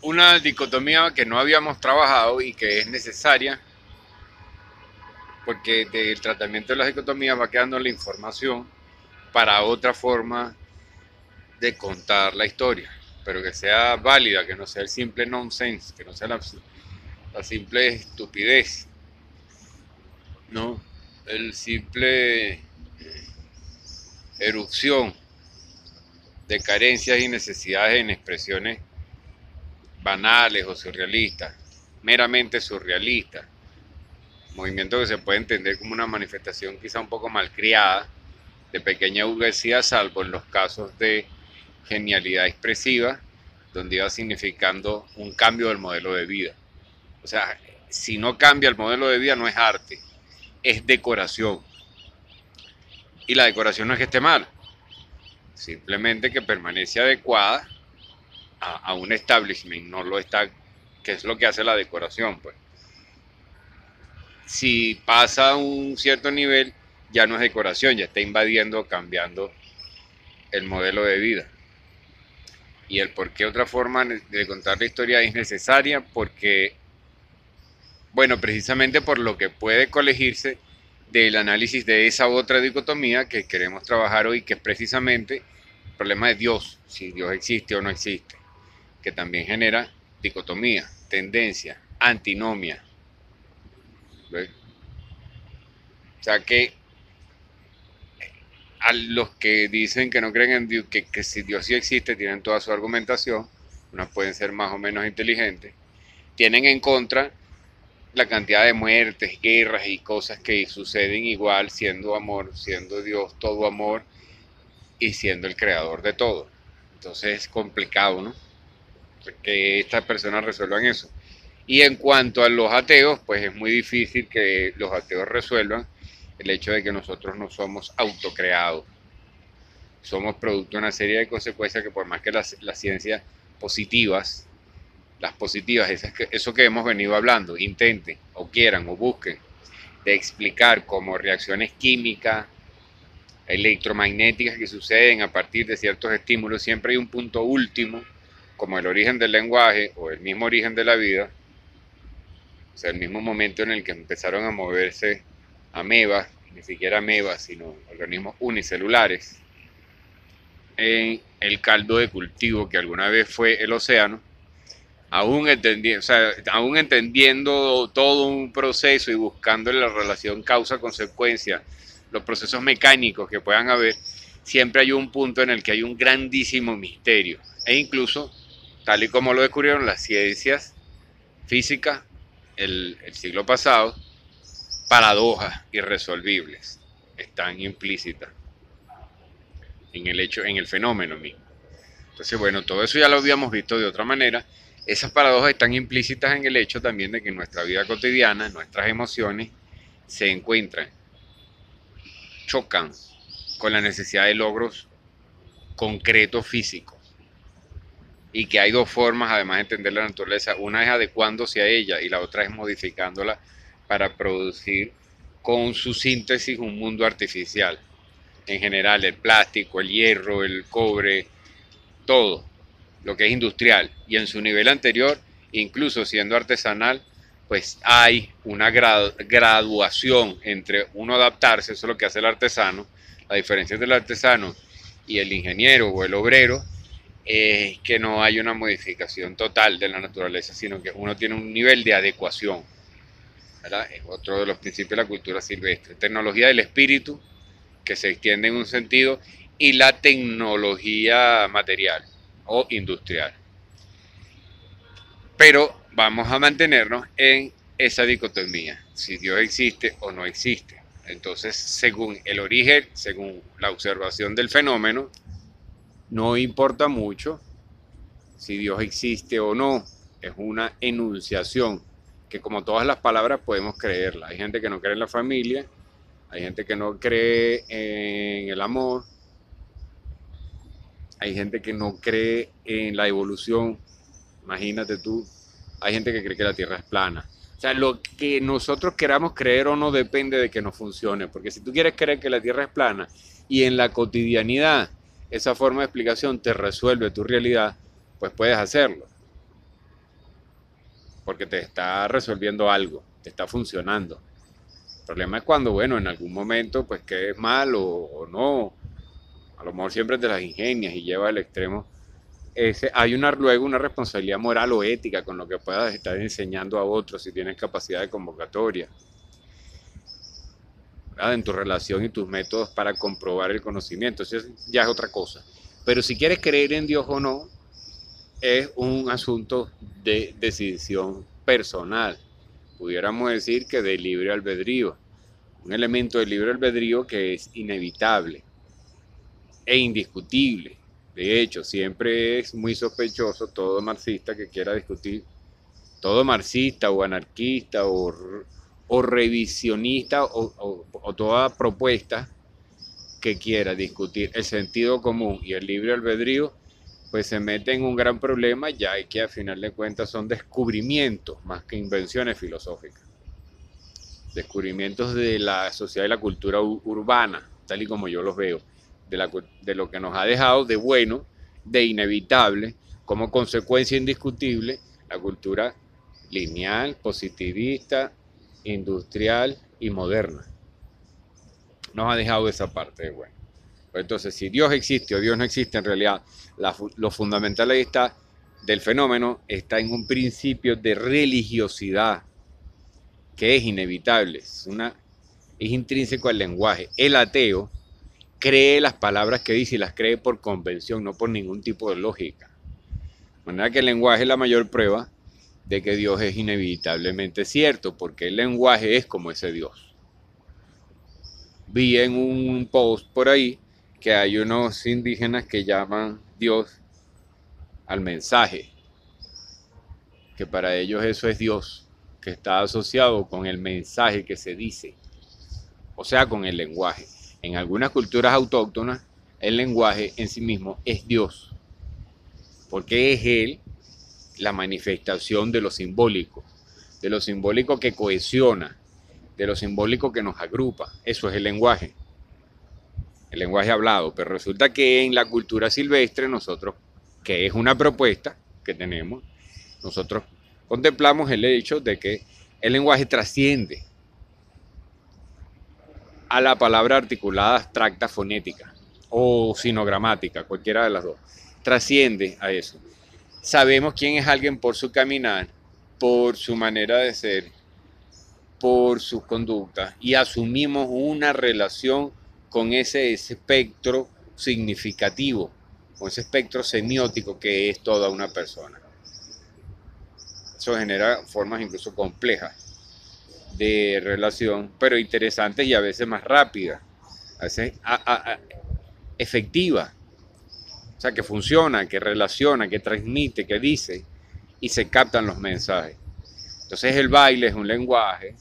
una dicotomía que no habíamos trabajado y que es necesaria porque del tratamiento de las dicotomías va quedando la información para otra forma de contar la historia, pero que sea válida, que no sea el simple nonsense, que no sea la simple estupidez, ¿no? El simple erupción de carencias y necesidades en expresiones banales o surrealistas, meramente surrealistas. Movimiento que se puede entender como una manifestación quizá un poco malcriada de pequeña burguesía, salvo en los casos de genialidad expresiva, donde iba significando un cambio del modelo de vida. O sea, si no cambia el modelo de vida no es arte, es decoración. Y la decoración no es que esté mal, simplemente que permanece adecuada a un establishment, no lo está, que es lo que hace la decoración, pues. Si pasa un cierto nivel, ya no es decoración, ya está invadiendo, cambiando el modelo de vida. Y el por qué otra forma de contar la historia es necesaria, porque, bueno, precisamente por lo que puede colegirse del análisis de esa otra dicotomía que queremos trabajar hoy, que es precisamente el problema de Dios, si Dios existe o no existe, que también genera dicotomía, tendencia, antinomia. ¿Ves? O sea que a los que dicen que no creen en Dios, que si Dios sí existe, tienen toda su argumentación, unas pueden ser más o menos inteligentes, tienen en contra la cantidad de muertes, guerras y cosas que suceden igual siendo amor, siendo Dios todo amor y siendo el creador de todo. Entonces es complicado, ¿no? Que estas personas resuelvan eso. Y en cuanto a los ateos, pues es muy difícil que los ateos resuelvan el hecho de que nosotros no somos autocreados. Somos producto de una serie de consecuencias que por más que las ciencias positivas, las positivas, eso que hemos venido hablando, intenten o quieran o busquen de explicar cómo reacciones químicas, electromagnéticas que suceden a partir de ciertos estímulos, siempre hay un punto último, como el origen del lenguaje o el mismo origen de la vida, o sea, el mismo momento en el que empezaron a moverse amebas, ni siquiera amebas, sino organismos unicelulares, en el caldo de cultivo que alguna vez fue el océano, aún entendiendo todo un proceso y buscando la relación causa-consecuencia, los procesos mecánicos que puedan haber, siempre hay un punto en el que hay un grandísimo misterio. E incluso, tal y como lo descubrieron las ciencias físicas el siglo pasado, paradojas irresolvibles están implícitas en el hecho, en el fenómeno mismo. Entonces, bueno, todo eso ya lo habíamos visto de otra manera. Esas paradojas están implícitas en el hecho también de que en nuestra vida cotidiana, nuestras emociones se encuentran, chocan con la necesidad de logros concretos físicos. Y que hay dos formas, además de entender la naturaleza. Una es adecuándose a ella y la otra es modificándola para producir con su síntesis un mundo artificial. En general, el plástico, el hierro, el cobre, todo lo que es industrial y en su nivel anterior, incluso siendo artesanal, pues hay una graduación entre uno adaptarse, eso es lo que hace el artesano. La diferencia entre el artesano y el ingeniero o el obrero es que no hay una modificación total de la naturaleza, sino que uno tiene un nivel de adecuación, ¿verdad? Es otro de los principios de la cultura silvestre. Tecnología del espíritu, que se extiende en un sentido, y la tecnología material o industrial. Pero vamos a mantenernos en esa dicotomía, si Dios existe o no existe. Entonces, según el origen, según la observación del fenómeno, no importa mucho si Dios existe o no. Es una enunciación que, como todas las palabras, podemos creerla. Hay gente que no cree en la familia, hay gente que no cree en el amor, hay gente que no cree en la evolución. Imagínate tú, hay gente que cree que la Tierra es plana. O sea, lo que nosotros queramos creer o no depende de que nos funcione, porque si tú quieres creer que la Tierra es plana y en la cotidianidad esa forma de explicación te resuelve tu realidad, pues puedes hacerlo. porque te está resolviendo algo, te está funcionando. El problema es cuando, bueno, en algún momento, pues que es mal o no, a lo mejor siempre te las ingenias y lleva al extremo. Hay luego una responsabilidad moral o ética con lo que puedas estar enseñando a otros si tienes capacidad de convocatoria, ¿verdad? En tu relación y tus métodos para comprobar el conocimiento. Eso ya es otra cosa. Pero si quieres creer en Dios o no, es un asunto de decisión personal. Pudiéramos decir que de libre albedrío. Un elemento del libre albedrío que es inevitable e indiscutible. De hecho, siempre es muy sospechoso todo marxista que quiera discutir, todo marxista o anarquista o revisionista o toda propuesta que quiera discutir el sentido común y el libre albedrío, pues se mete en un gran problema, ya que a final de cuentas son descubrimientos más que invenciones filosóficas. Descubrimientos de la sociedad y la cultura urbana, tal y como yo los veo, de lo que nos ha dejado de bueno, de inevitable, como consecuencia indiscutible, la cultura lineal, positivista, industrial y moderna. Nos ha dejado esa parte de bueno. Entonces, si Dios existe o Dios no existe, en realidad lo fundamental ahí está del fenómeno, está en un principio de religiosidad que es inevitable, es intrínseco al lenguaje. El ateo cree las palabras que dice y las cree por convención, no por ningún tipo de lógica. De manera que el lenguaje es la mayor prueba de que Dios es inevitablemente cierto, porque el lenguaje es como ese Dios. Vi en un post por ahí que hay unos indígenas que llaman Dios al mensaje, que para ellos eso es Dios, que está asociado con el mensaje que se dice, o sea, con el lenguaje. En algunas culturas autóctonas, el lenguaje en sí mismo es Dios, porque es Él la manifestación de lo simbólico que cohesiona, de lo simbólico que nos agrupa. Eso es el lenguaje hablado. Pero resulta que en la cultura silvestre nosotros, que es una propuesta que tenemos, nosotros contemplamos el hecho de que el lenguaje trasciende a la palabra articulada abstracta fonética o sinogramática, cualquiera de las dos. Trasciende a eso. Sabemos quién es alguien por su caminar, por su manera de ser, por sus conductas, y asumimos una relación con ese espectro significativo, con ese espectro semiótico que es toda una persona. Eso genera formas incluso complejas de relación, pero interesantes y a veces más rápidas, a veces efectivas. O sea, que funciona, que relaciona, que transmite, que dice, y se captan los mensajes. Entonces el baile es un lenguaje.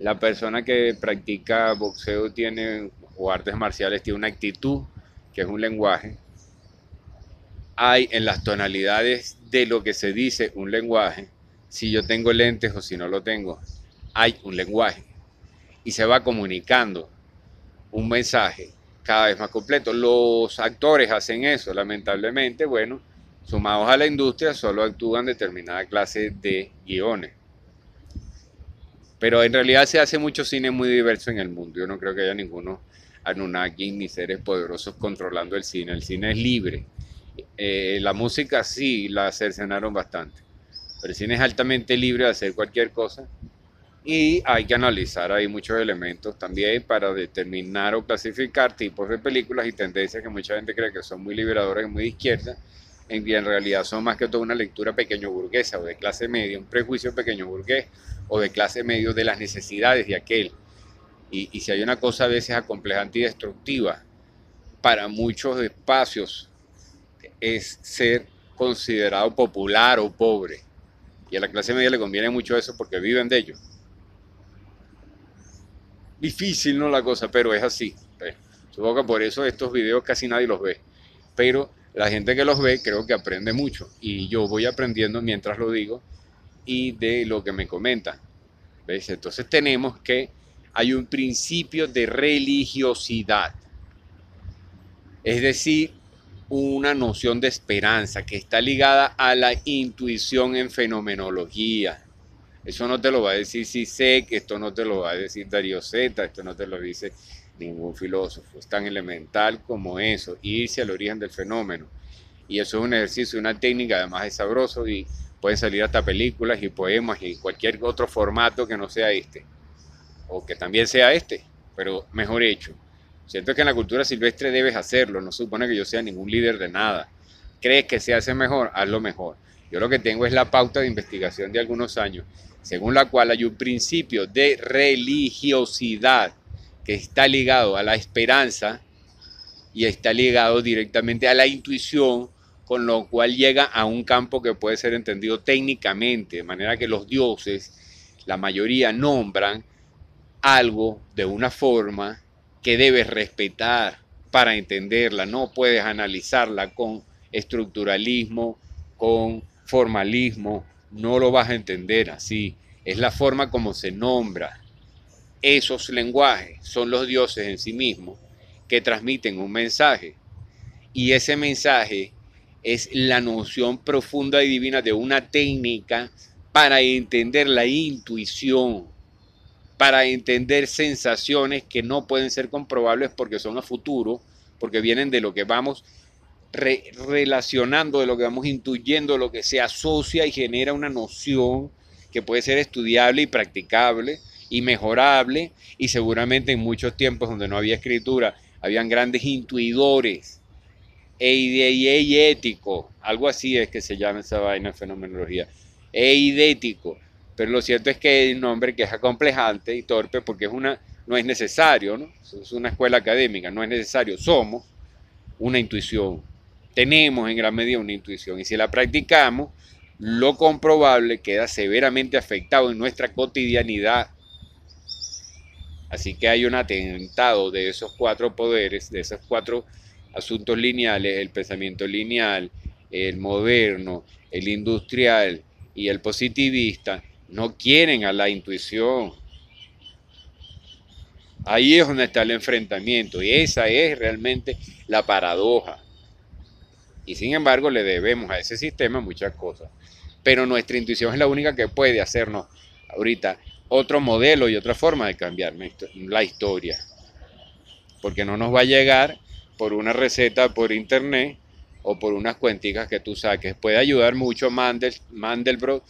La persona que practica boxeo o artes marciales tiene una actitud que es un lenguaje. Hay en las tonalidades de lo que se dice un lenguaje. Si yo tengo lentes o si no lo tengo, hay un lenguaje. Y se va comunicando un mensaje cada vez más completo. Los actores hacen eso, lamentablemente, bueno, sumados a la industria, solo actúan determinada clase de guiones. Pero en realidad se hace mucho cine muy diverso en el mundo. Yo no creo que haya ninguno Anunnaki ni seres poderosos controlando el cine. El cine es libre. La música sí la cercenaron bastante. Pero el cine es altamente libre de hacer cualquier cosa. Y hay que analizar ahí muchos elementos también para determinar o clasificar tipos de películas y tendencias que mucha gente cree que son muy liberadoras y muy de izquierda, en realidad son más que todo una lectura pequeño burguesa o de clase media, un prejuicio pequeño burgués o de clase medio de las necesidades de aquel. Y si hay una cosa a veces acomplejante y destructiva para muchos espacios es ser considerado popular o pobre. Y a la clase media le conviene mucho eso porque viven de ello. Difícil, ¿no? La cosa, pero es así. Supongo que por eso estos videos casi nadie los ve. Pero la gente que los ve creo que aprende mucho. Y yo voy aprendiendo mientras lo digo y de lo que me comentan. ¿Ves? Entonces tenemos que hay un principio de religiosidad. Es decir, una noción de esperanza que está ligada a la intuición en fenomenología. Eso no te lo va a decir Zizek, esto no te lo va a decir Darío Zeta, esto no te lo dice ningún filósofo. Es tan elemental como eso, irse al origen del fenómeno. Y eso es un ejercicio, una técnica, además es sabroso y pueden salir hasta películas y poemas y cualquier otro formato que no sea este, o que también sea este, pero mejor hecho. Siento que en la cultura silvestre debes hacerlo, no supone que yo sea ningún líder de nada. ¿Crees que se hace mejor? Hazlo mejor. Yo lo que tengo es la pauta de investigación de algunos años, según la cual hay un principio de religiosidad que está ligado a la esperanza y está ligado directamente a la intuición, con lo cual llega a un campo que puede ser entendido técnicamente, de manera que los dioses, la mayoría nombran algo de una forma que debes respetar para entenderla, no puedes analizarla con estructuralismo, con formalismo, no lo vas a entender así, es la forma como se nombra. Esos lenguajes son los dioses en sí mismos que transmiten un mensaje y ese mensaje es la noción profunda y divina de una técnica para entender la intuición, para entender sensaciones que no pueden ser comprobables porque son a futuro, porque vienen de lo que vamos relacionando, de lo que vamos intuyendo, de lo que se asocia y genera una noción que puede ser estudiable y practicable y mejorable, y seguramente en muchos tiempos donde no había escritura, habían grandes intuidores, eidético, algo así es que se llama esa vaina de fenomenología, eidético, pero lo cierto es que el nombre que es acomplejante y torpe porque no es necesario, ¿no? Es una escuela académica, no es necesario, somos una intuición, tenemos en gran medida una intuición y si la practicamos, lo comprobable queda severamente afectado en nuestra cotidianidad. Así que hay un atentado de esos cuatro poderes, de esos cuatro asuntos lineales, el pensamiento lineal, el moderno, el industrial y el positivista, no quieren a la intuición. Ahí es donde está el enfrentamiento y esa es realmente la paradoja. Y sin embargo le debemos a ese sistema muchas cosas. Pero nuestra intuición es la única que puede hacernos ahorita otro modelo y otra forma de cambiar la historia. Porque no nos va a llegar por una receta por internet o por unas cuenticas que tú saques. Puede ayudar mucho Mandelbrot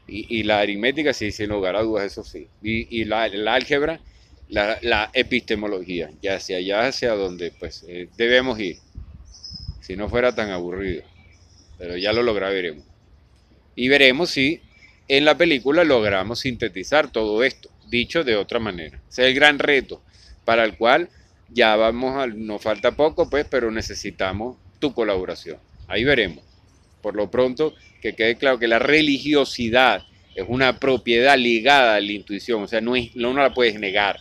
y la aritmética, sí, sin lugar a dudas, eso sí. Y el álgebra, la epistemología, y hacia allá, hacia donde pues debemos ir. Si no fuera tan aburrido. Pero ya lo lograremos. Y veremos si en la película logramos sintetizar todo esto, dicho de otra manera. Ese es el gran reto para el cual ya nos falta poco, pues, pero necesitamos tu colaboración. Ahí veremos. Por lo pronto, que quede claro que la religiosidad es una propiedad ligada a la intuición, o sea, no la puedes negar.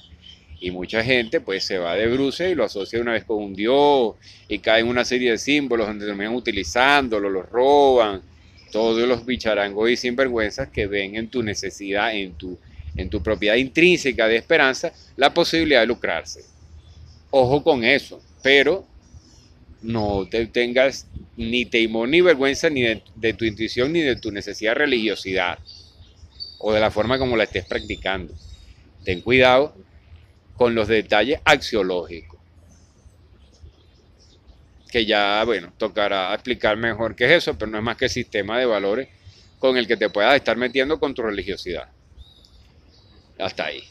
Y mucha gente pues se va de bruces y lo asocia una vez con un dios y cae en una serie de símbolos donde terminan utilizándolo, los roban, todos los bicharangos y sinvergüenzas que ven en tu necesidad, en tu propiedad intrínseca de esperanza, la posibilidad de lucrarse. Ojo con eso, pero no te tengas ni temor ni vergüenza ni de tu intuición ni de tu necesidad de religiosidad o de la forma como la estés practicando. Ten cuidado con los detalles axiológicos, que ya, bueno, tocará explicar mejor qué es eso, pero no es más que el sistema de valores con el que te puedas estar metiendo con tu religiosidad. Hasta ahí.